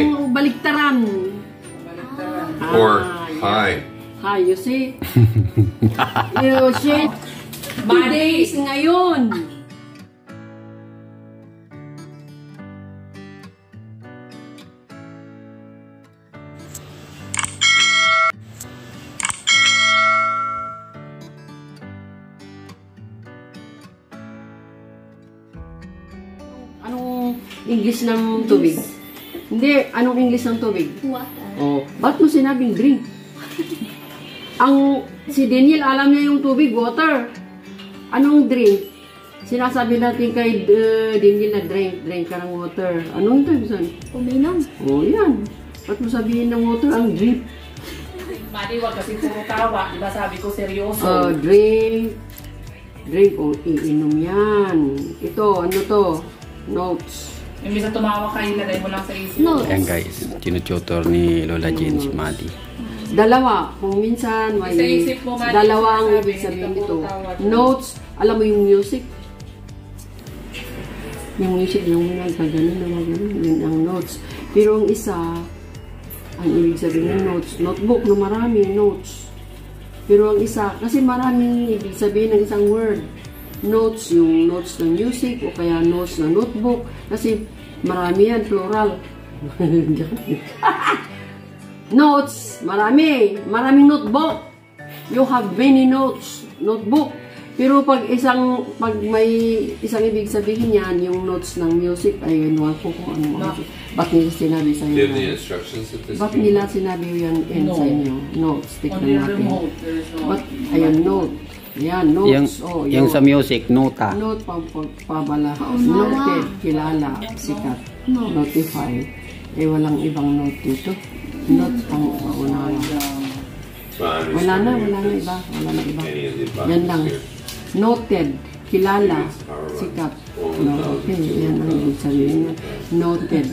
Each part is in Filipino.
Yung baliktaran. Or hi. Hi, you see? You see? Days ngayon. Anong English ng tubig? Hindi, anong English ng tubig? Water. Oh, ba't mo sinabing drink? Si Daniel, alam niya yung tubig, water. Anong drink? Sinasabi natin kay Daniel na drink ka ng water. Anong ito? Uminom. Oh, yan. Ba't mo sabihin ng water ang drink? Madi, wag kasi puro tawa. Diba sabi ko seryoso? Drink. Drink. O, iinom yan. Ito, ano to? Notes. Yung bisa tumawa ka, ilagay mo lang sa isip. Notes. Ayan guys, tinututor ni Lola Jean si Madi. Dalawa. Kung minsan, may Sa isip mo, Madi, dalawa ang sabi, ibig sabihin hindi ka nito. puro tawa. Notes. Alam mo yung music? Yung music, yung nagkaganon na maganon. Yun ang notes. Pero ang isa, ang ibig sabihin ng notes, notebook na marami, notes. Pero ang isa, kasi maraming ibig sabihin ng isang word. Notes, yung notes ng music, o kaya notes ng notebook. Kasi marami yan, plural. Notes, marami. Maraming notebook. You have many notes, notebook. Pero pag may isang ibig sabihin yan, yung notes ng music, ay inuwan ko kung ano. Ba't nila sinabi sa Do you have inyo? the instructions at this Ba't point? nila sinabi yan sa inyo? Notes, On tignan the natin. remote, there's no... Ba't, ayan, note. Ayan, notes. Yung sa music, nota. Note, pabala. Noted, kilala, sikat. Notify. Eh, walang ibang note dito. Note, pang paunawa. Wala na iba. Wala na iba. Yan lang. Noted, kilala, sikat. Okay, yan ang ibig sabihin niya. Noted,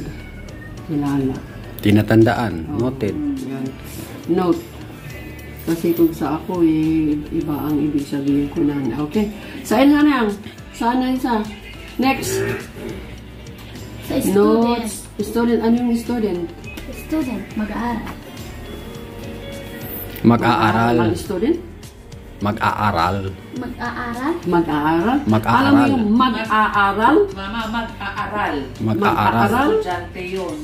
kilala. Tinatandaan, noted. Yan. Note. Kasi kung sa ako, iba ang ibig sabihin ko na. Okay? Saan na yan? Saan na isa? Next. Sa student. Notes. Student. Ano yung student? Student. Mag-aaral. Mag-aaral. Ang student? Mag-aaral. Mag-aaral. Mag-aaral? Mag-aaral. Alam mo yung mag-aaral? Mama, mag-aaral. Mag-aaral. Estudyante yun.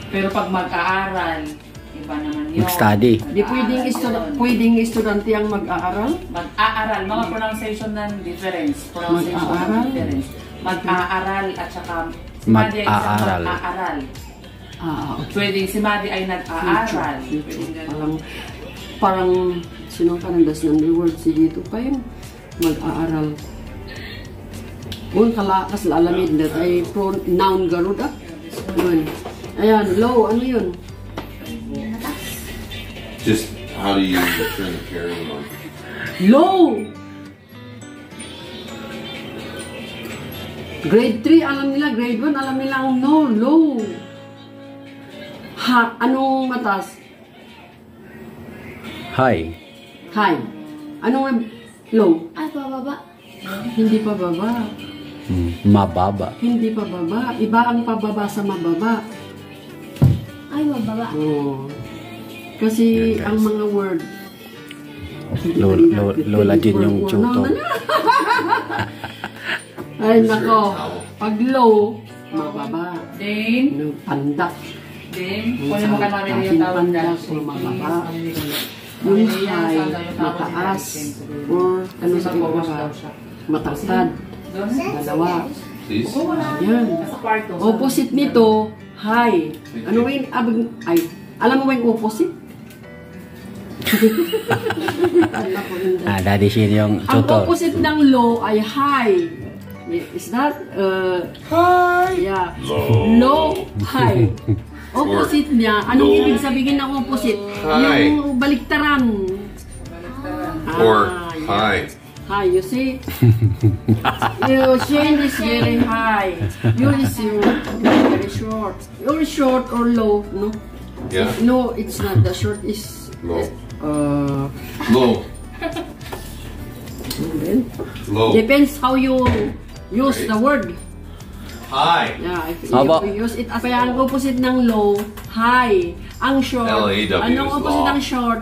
Pero pag mag-aaral, iba naman yun. Mag-study. Di pwedeng estudyante ang mag-aaral? Mag-aaral. Mga pronunciation ng difference. Pronunciation Mag-aaral? ng difference. Mag-aaral at saka si Madi ay isang Mag-aaral. mag-aaral. Okay. Pwede si Madi ay nag-aaral. Future. Parang sinong kanandas ng word si dito pa yun. Mag-aaral. Kung kalakas lalamid na ay noun garuda. Yun. Ayan, low. Ano yun? Just how do you turn the carrying on? Low! Grade 3, alam nila. Grade 1, alam nila ang no. Low. Ha, anong matas? High. High. Anong low? Ay, pababa. Hindi pa baba. Mababa. Hindi pa baba. Iba ang pababa sa mababa. Ay, mababa. Oh. Kasi Yan, guys. ang mga word. Lola Jean yung tutor. Ay, nako. Pag low, mababa. Then, Pandak. kunin mo ka namin yung tawag Pandak o mababa. Yung high, mataas. Or ano sa ibaba? Matasad. Dalawa. Please? Yan. Sa kwarto. Opposite nito, high. Ano ba yung ay, alam mo ba yung opposite? Daddy Shin yung Ang tutor. opposite ng low ay high. Is that high? Yeah. Low, high. Opposite niya. Anong ibig sabihin ng opposite? High. Yung baliktaran. Or yeah. hi. High, you see? Your chin is very high. Yours is very short. You're short or low, no? Yeah. No, it's not. The short is Low. Low. then, Low. depends how you use the word. High. Yeah, if Aba. you use it, kaya ang opposite ng low, high. Ang short, L-A-W anong is opposite law. ng short?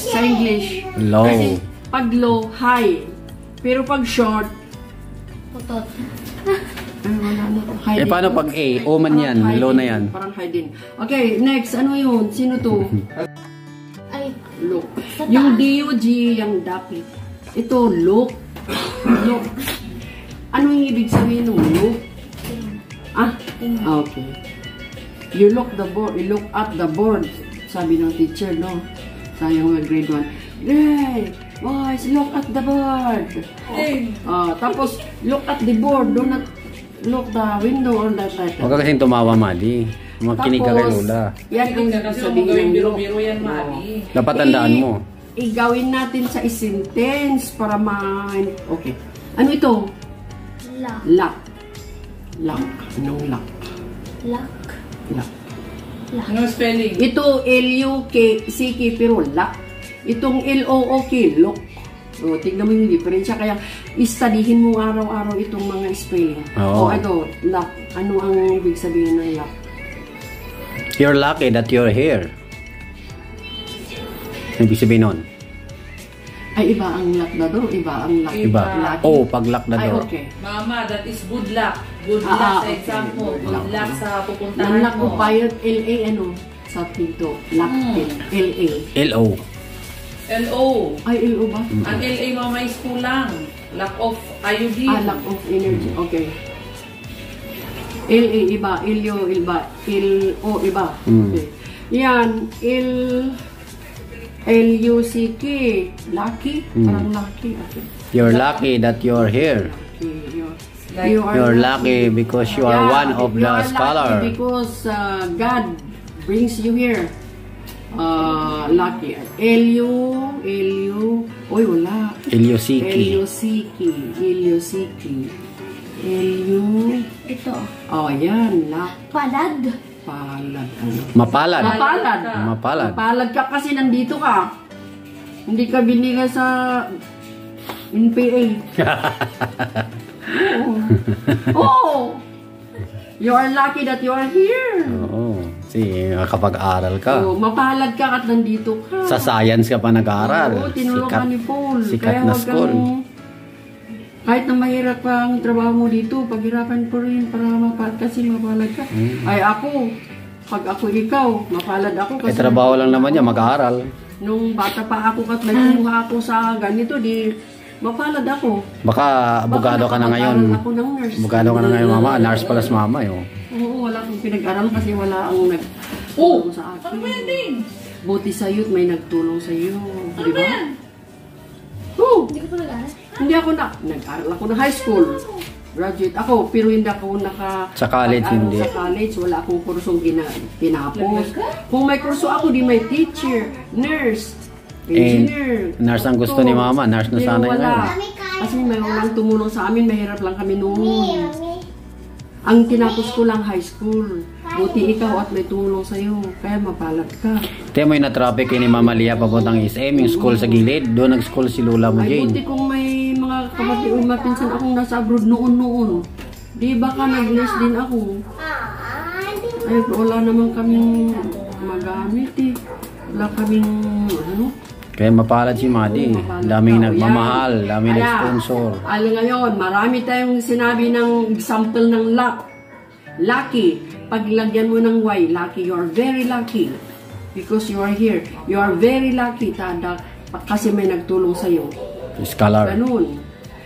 Sa English. Low. Kasi pag low, high. Pero pag short, Putot. ay wala na. High Eh, din. paano pag A? O man yan, Parang high low din. na yan. Parang high din. Okay, next. Ano yun? Sino to? Ay, Look. Sa Yung taas. DUG, yung dapit. Ito, look. Look. Ano yung ibig sabihin ng look? Ah, okay. You look the board. You look at the board. Sabi ng teacher, no? Sayang mga grade 1. Hey, boys, look at the board. Tapos, look at the board. Do not look the window or the Huwag ka kasing tumawa, Madi. Makinig ka kay Lola. yan ang Kasi ibig huwag sabihin gawing ng look. biro-biro yan, Mami. Dapat tandaan mo. Igawin natin sa sentence para okay. Ano ito? lock. Lock. Lock. Anong lock? Lock. Lock. Ano spelling? Ito L-U-K-C-K pero lock. Itong L-O-O-K, lock. O, tignan mo yung diferensya. Kaya, istadihin mo araw-araw itong mga spelling. Oo. O, ano, lock. Ano ang ibig sabihin ng lock? You're lucky that you're here. Ibig sabihin nun. Ay, iba ang lock na door. Iba ang lock. Iba. Lucky. Oh, pag lock the Ay, door. okay. Mama, that is good luck. Good Ah, luck sa okay. exam mo. Good Good luck. luck sa pupuntahan Ang lock mo. ko bayad L-A, ano? Sa pinto. Lock L-A. L-O. L-O. Ay, L-O ba? Ang LA, mama, is kulang. Lack of iodine. Lack of energy. Okay. L-A iba. L-O iba. L-O iba. Okay. Yan. L-U-C-K. Lucky? Parang lucky. Okay. You're lucky that you're here. Okay. Like, You're lucky because you are one of you the are scholar. lucky because God brings you here. Lucky. L-U. Uy, wala. L-U-C-K. L-U-C-K. L-U-C-K. L-U. Ito. Oh, yan. Palad. Palad. Ano? Mapalad. Mapalad. Mapalad. Mapalad ka kasi nandito ka. Hindi ka binila sa NPA. Oo. Oh. You are lucky that you are here. Oo. Kasi kapag-aral ka. Oh, mapalad ka at nandito ka. Sa science ka pa nag-aaral. Oo, tinulong ka ni Paul. Sikat Kaya na huwag school. Kahit na mahirap pa ang trabaho mo dito, paghirapan ko rin para kasi mapalad ka. Ay ako, pag ako ikaw, mapalad ako Eh, kasi trabaho lang naman niya, mag-aaral. nung bata pa ako at nagkuha ako sa ganito, di mapalad ako. Baka abogado ka na ngayon. Ako ng nurse. Abogado ka na ngayon, mama. Nurse pala si mama, yun. Oo, wala akong pinag-aral kasi wala ang Oh! nagtulong sa akin. Ano ba yan din? Buti sa'yo at may nagtulong sa'yo. Ano Di ba ba? yan? Oo. Hindi ko pa nag-aaral. Hindi ako nag-aral ako ng high school. Graduate ako, pero hindi ako Sa college, pag-aral hindi. Sa college, wala akong kursong tinapos. Kung may kurso ako, di may teacher, nurse, engineer. nurse ang gusto doktor. ni mama, nurse na Pero sana yun. wala. Kasi may walang tumulong sa amin, mahirap lang kami noon. Ang tinapos ko lang high school. Buti ikaw at may tumulong sa'yo. Kaya mapalad ka. Kaya may na-traffic ni Mama Lia papuntang SM, yung school sa gilid. Doon nag-school si Lola mo, Ay, buti Jane. kung may mga kapatid o mapinsan akong nasa abroad noon. Di ba ka nag-nurse din ako? Ay, wala naman kaming magamit eh. Wala kaming, ano? Kaya mapalad si Madi. Daming nagmamahal, daming nag-sponsor. Alam ngayon, marami tayong sinabi ng example ng luck. Lucky. Paglagyan mo ng Y, lucky. You are very lucky. Because you are here. You are very lucky, Tada. Kasi may nagtulong sa'yo. Scholar. Ganun.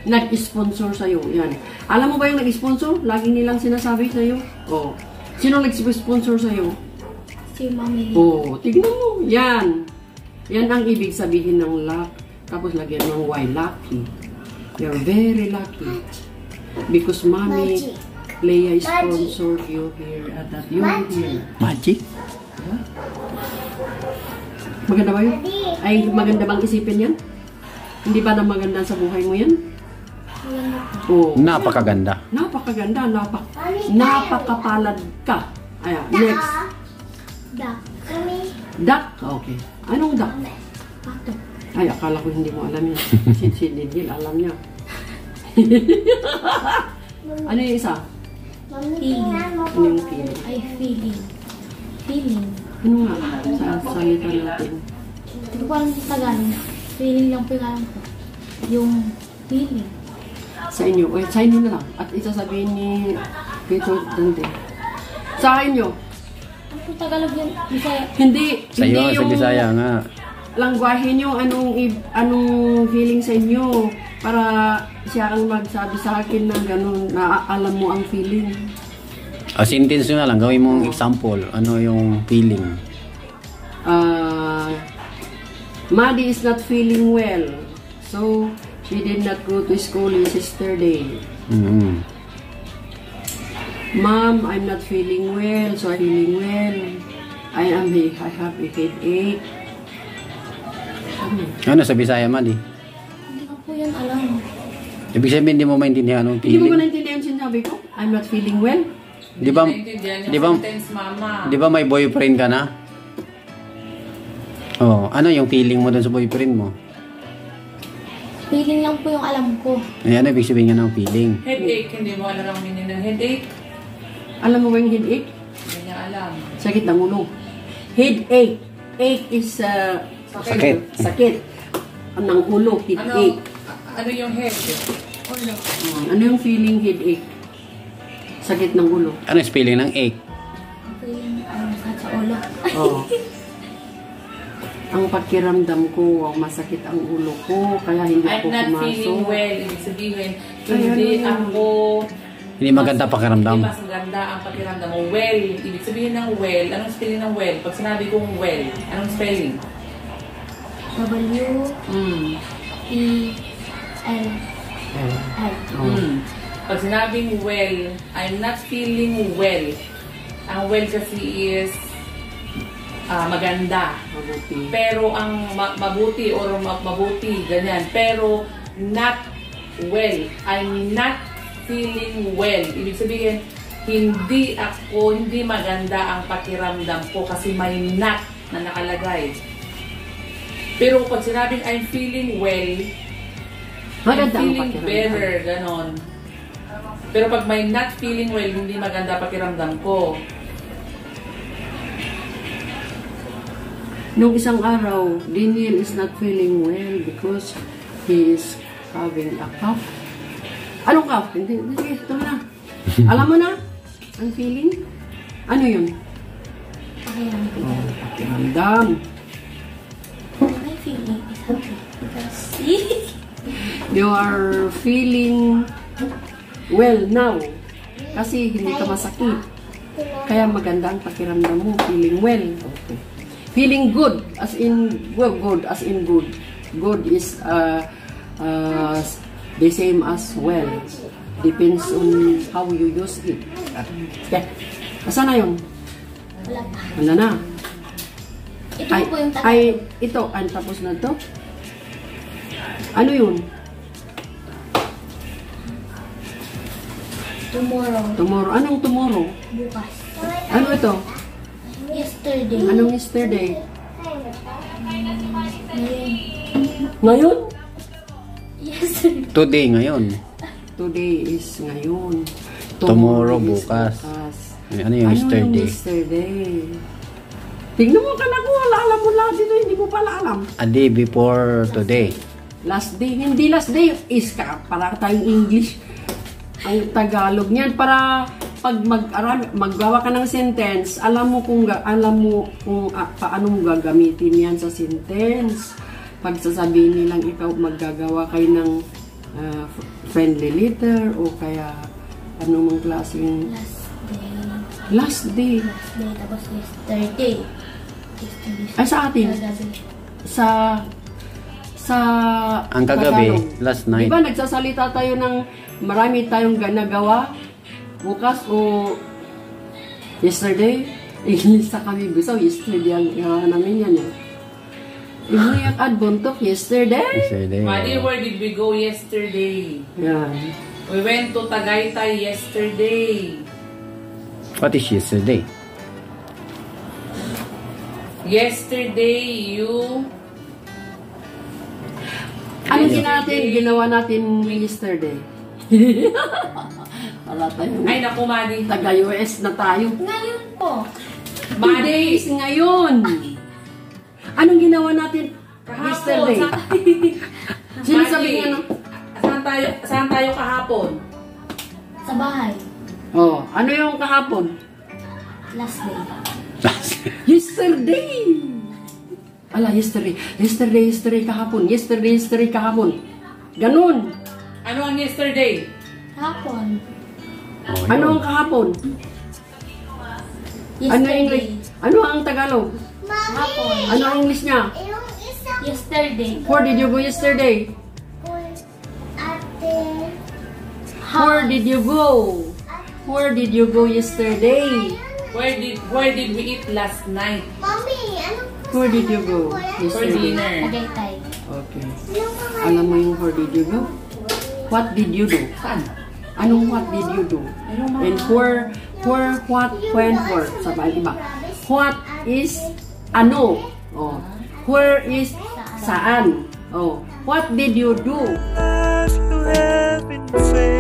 Nag-sponsor sa'yo. Yan. Alam mo ba yung nag-sponsor? Lagi nilang sinasabi sa'yo. Oh. Sino nag-sponsor sa'yo? Si Mami. Oh, tignan mo. Yan. Yan ang ibig sabihin ng luck. Tapos lagyan ng Y, lucky. You're very lucky. Because Mommy Leia sponsored you here at that you're here. Magic? Maganda ba yun? Ay, maganda bang isipin yan? Hindi ba na maganda sa buhay mo yan? Oh. Napakaganda. Napakaganda. Napakapalad ka. Ayan, next. Duck. Duck. Okay. Anong duck? Pato. Ay, akala ko hindi mo alam yan. Si Daniel, alam niya. Ano yung isa? Feeling. Ano yung feeling? Ay, feeling. Feeling. Ano nga? Sa salita natin. Hindi ko parang sa Tagalog. Feeling lang po yung alam ko. Yung feeling. Sa inyo. Sa inyo na lang. At isasabihin ni Peter Dante. Sa inyo. Ano po Tagalog yun? Bisaya. Hindi. Sa iyo, hindi sa Bisaya nga. Langwahe nyo anong feeling sa inyo para siya ang magsabi sa akin na gano'n na alam mo ang feeling. Sentence nyo na lang, gawin mong example. Ano yung feeling? Maddie is not feeling well, so she did not go to school yesterday. Mm-hmm. Mom, I'm not feeling well, so I'm feeling well. I have a headache. Ano sa Bisaya, Madi? Hindi ko po yun alam. Ibig sabihin, hindi mo maintindihan anong Hindi mo ba feeling? naintindihan sinabi ko? I'm not feeling well. Di ba, Naintindihan yung di ba, sentence, mama. di ba may boyfriend ka na? Oh, ano yung feeling mo dun sa boyfriend mo? Feeling lang po yung alam ko. Ano ibig sabihin nga ng feeling? Headache, hindi mo alam ang meaning ng headache. Alam mo ba yung headache? Hindi niya alam. Sakit ng ulo. Headache. Ache is Sakit. sakit. Ng ulo, headache. Ano yung head? Ulo. Ano yung feeling headache? Sakit ng ulo. Ano yung spelling ng ache? Feeling sa ulo. Oo. Ang pakiramdam ko, masakit ang ulo ko, kaya hindi I'm ako not pumasok. feeling well. Ibig sabihin, Ay, hindi ano yun? ako... Hindi maganda pakiramdam. Hindi mas maganda ang pakiramdam mo. Well. Ibig sabihin ng well. Anong spelling ng well? Pag sinabi kong well, anong spelling? W-E-L-L. Pag sinabing well, I'm not feeling well. Ang well kasi is maganda. Mabuti. Pero ang mabuti or mabuti, ganyan. Pero not well. I'm not feeling well. Ibig sabihin, hindi maganda ang pakiramdam ko kasi may not na nakalagay. Pero pag sinabing I'm feeling well, I'm Maganda ang feeling pakiramdam. better, ganon. Pero pag may not feeling well, hindi maganda pakiramdam ko. Nung isang araw, Daniel is not feeling well because he is having a cough. Anong cough? Hindi, ito na. Alam mo na? Ang feeling? Ano yun? Pakiramdam. Pakiramdam. My feeling is happy because You are feeling well now. Kasi hindi ka masakit. Kaya maganda ang pakiramdam mo. Feeling well. Okay. Feeling good. As in, well, good. As in good. Good is the same as well. Depends on how you use it. Okay. Asa na yun? wala pa. Wala na. Ito po yung Ito. Tapos na to? Ano yun? tomorrow. Tomorrow. Anong tomorrow? Bukas. Ano ito? Yesterday. Anong yesterday? Ngayon. Ngayon? Yesterday. Today, ngayon. Today is ngayon. Tomorrow, is bukas. bukas. Ano yung yesterday? Ano yung yesterday? Tignan mo ka na ko. Alam mo lahat dito. Hindi mo pala alam. A day before today. Last day. Hindi last day. Is ka. Para tayong English. Ang Tagalog niyan. Para pag maggawa ka ng sentence, alam mo kung paano mo gagamitin yan sa sentence. Pag sasabihin nilang ikaw maggagawa kayo ng friendly letter o kaya anong klaseng Last day. last day. Tapos yesterday. Ay, sa atin. Sa Ang kagabi, Tagalog. last night. Diba nagsasalita tayo ng marami tayong nagawa bukas o yesterday? Ilista kami gusto. Yesterday ang namin yan. Ibuyak at buntok yesterday. Yesterday. Madi, where did we go yesterday? Yan. We went to Tagaytay yesterday. What is yesterday? Yesterday, you... Ano ginawa natin yesterday? Wala tayong Ay, naku, Manny. taga-US na tayo. Ngayon po. Manny. Days ngayon. Anong ginawa natin yesterday? Sino sabi nga Saan tayo kahapon? Sa bahay. Oh, ano yung kahapon? Last day. Yesterday! Ala, yesterday kahapon. Yesterday kahapon. Ganun. Ano ang yesterday? Hapon. Ano ang kahapon? Ano ang English? Ano ang Tagalog? Hapon. Ano ang English niya? Yesterday. Where did you go yesterday? Where did you go? Where did you go yesterday? Where did we eat last night? Where did you go For yesterday? dinner. Tagaytay. Okay. Alam mo yung where did you go? What did you do? Saan? Anong what did you do? And where, what, when, where. Sabi iba. What is ano? Oh. Where is saan? Oh. What did you do? You have been faithful.